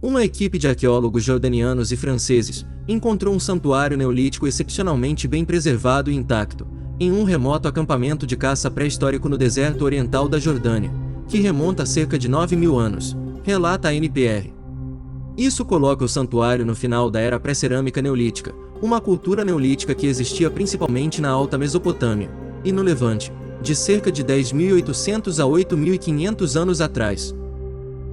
Uma equipe de arqueólogos jordanianos e franceses encontrou um santuário neolítico excepcionalmente bem preservado e intacto, em um remoto acampamento de caça pré-histórico no deserto oriental da Jordânia, que remonta a cerca de 9.000 anos, relata a NPR. Isso coloca o santuário no final da era pré-cerâmica neolítica, uma cultura neolítica que existia principalmente na Alta Mesopotâmia e no Levante, de cerca de 10.800 a 8.500 anos atrás.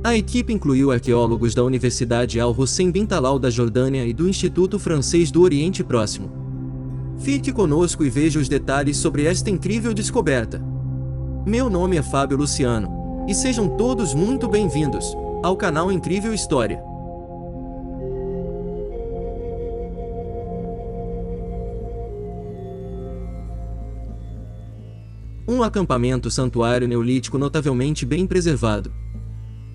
A equipe incluiu arqueólogos da Universidade Al-Hussein bin Talal da Jordânia e do Instituto Francês do Oriente Próximo. Fique conosco e veja os detalhes sobre esta incrível descoberta. Meu nome é Fábio Luciano, e sejam todos muito bem-vindos ao canal Incrível História. Um acampamento santuário neolítico notavelmente bem preservado.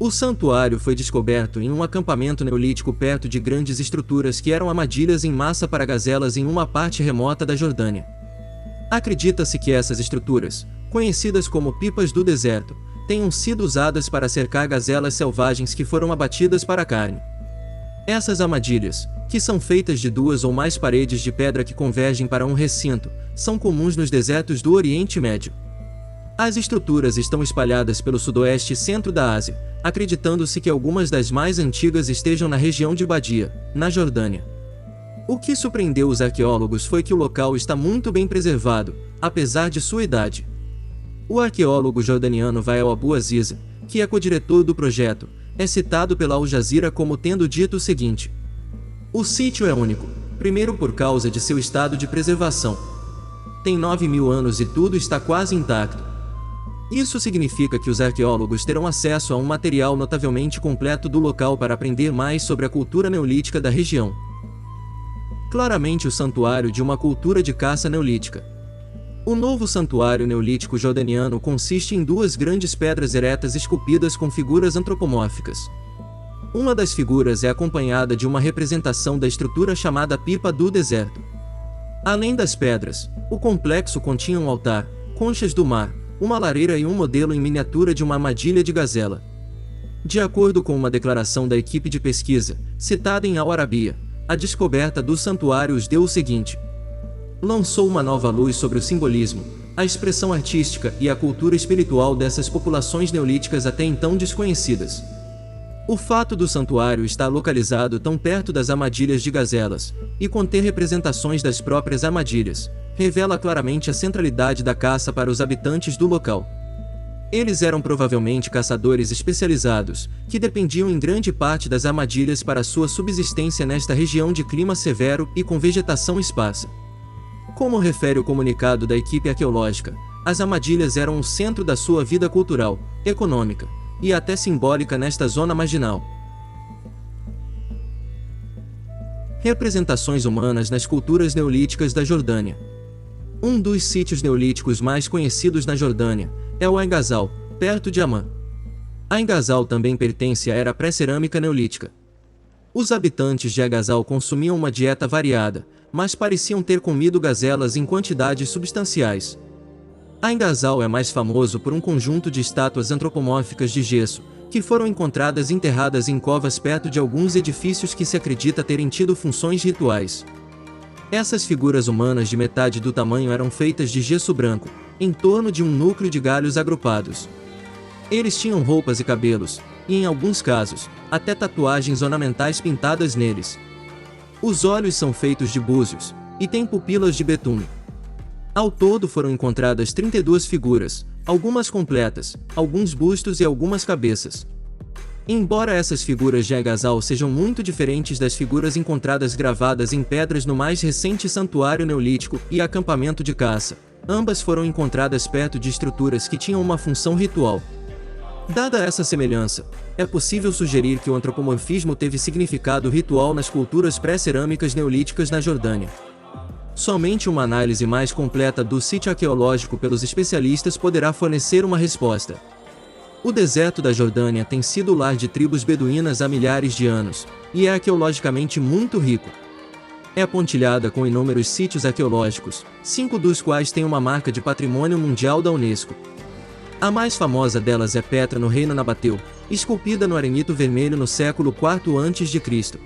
O santuário foi descoberto em um acampamento neolítico perto de grandes estruturas que eram armadilhas em massa para gazelas em uma parte remota da Jordânia. Acredita-se que essas estruturas, conhecidas como pipas do deserto, tenham sido usadas para cercar gazelas selvagens que foram abatidas para a carne. Essas armadilhas, que são feitas de duas ou mais paredes de pedra que convergem para um recinto, são comuns nos desertos do Oriente Médio. As estruturas estão espalhadas pelo sudoeste e centro da Ásia, acreditando-se que algumas das mais antigas estejam na região de Badia, na Jordânia. O que surpreendeu os arqueólogos foi que o local está muito bem preservado, apesar de sua idade. O arqueólogo jordaniano Wael Abu Aziza, que é co-diretor do projeto, é citado pela Al Jazeera como tendo dito o seguinte: "O sítio é único, primeiro por causa de seu estado de preservação. Tem 9.000 anos e tudo está quase intacto. Isso significa que os arqueólogos terão acesso a um material notavelmente completo do local para aprender mais sobre a cultura neolítica da região." Claramente o santuário de uma cultura de caça neolítica. O novo santuário neolítico jordaniano consiste em duas grandes pedras eretas esculpidas com figuras antropomórficas. Uma das figuras é acompanhada de uma representação da estrutura chamada Pipa do Deserto. Além das pedras, o complexo continha um altar, conchas do mar, uma lareira e um modelo em miniatura de uma armadilha de gazela. De acordo com uma declaração da equipe de pesquisa, citada em Al Arabiya, a descoberta do santuário os deu o seguinte: "Lançou uma nova luz sobre o simbolismo, a expressão artística e a cultura espiritual dessas populações neolíticas até então desconhecidas." O fato do santuário estar localizado tão perto das armadilhas de gazelas, e conter representações das próprias armadilhas, revela claramente a centralidade da caça para os habitantes do local. Eles eram provavelmente caçadores especializados, que dependiam em grande parte das armadilhas para sua subsistência nesta região de clima severo e com vegetação esparsa. Como refere o comunicado da equipe arqueológica, as armadilhas eram o centro da sua vida cultural, econômica e até simbólica nesta zona marginal. Representações humanas nas culturas neolíticas da Jordânia. Um dos sítios neolíticos mais conhecidos na Jordânia é o Ain Ghazal, perto de Amman. Ain Ghazal também pertence à era pré-cerâmica neolítica. Os habitantes de Ain Ghazal consumiam uma dieta variada, mas pareciam ter comido gazelas em quantidades substanciais. Ain Ghazal é mais famoso por um conjunto de estátuas antropomórficas de gesso, que foram encontradas enterradas em covas perto de alguns edifícios que se acredita terem tido funções rituais. Essas figuras humanas de metade do tamanho eram feitas de gesso branco, em torno de um núcleo de galhos agrupados. Eles tinham roupas e cabelos, e em alguns casos, até tatuagens ornamentais pintadas neles. Os olhos são feitos de búzios, e têm pupilas de betume. Ao todo foram encontradas 32 figuras, algumas completas, alguns bustos e algumas cabeças. Embora essas figuras de Ain Ghazal sejam muito diferentes das figuras encontradas gravadas em pedras no mais recente santuário neolítico e acampamento de caça, ambas foram encontradas perto de estruturas que tinham uma função ritual. Dada essa semelhança, é possível sugerir que o antropomorfismo teve significado ritual nas culturas pré-cerâmicas neolíticas na Jordânia. Somente uma análise mais completa do sítio arqueológico pelos especialistas poderá fornecer uma resposta. O deserto da Jordânia tem sido o lar de tribos beduínas há milhares de anos, e é arqueologicamente muito rico. É pontilhada com inúmeros sítios arqueológicos, 5 dos quais têm uma marca de Patrimônio Mundial da Unesco. A mais famosa delas é Petra no Reino Nabateu, esculpida no arenito vermelho no século IV a.C.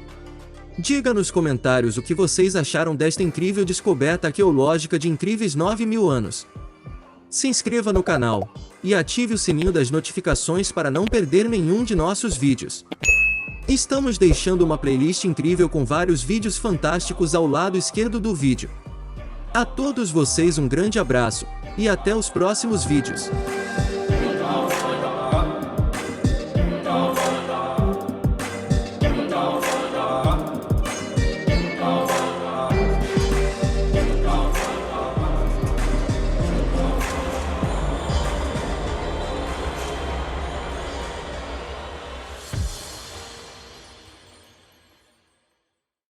Diga nos comentários o que vocês acharam desta incrível descoberta arqueológica de incríveis 9.000 anos. Se inscreva no canal e ative o sininho das notificações para não perder nenhum de nossos vídeos. Estamos deixando uma playlist incrível com vários vídeos fantásticos ao lado esquerdo do vídeo. A todos vocês um grande abraço, e até os próximos vídeos.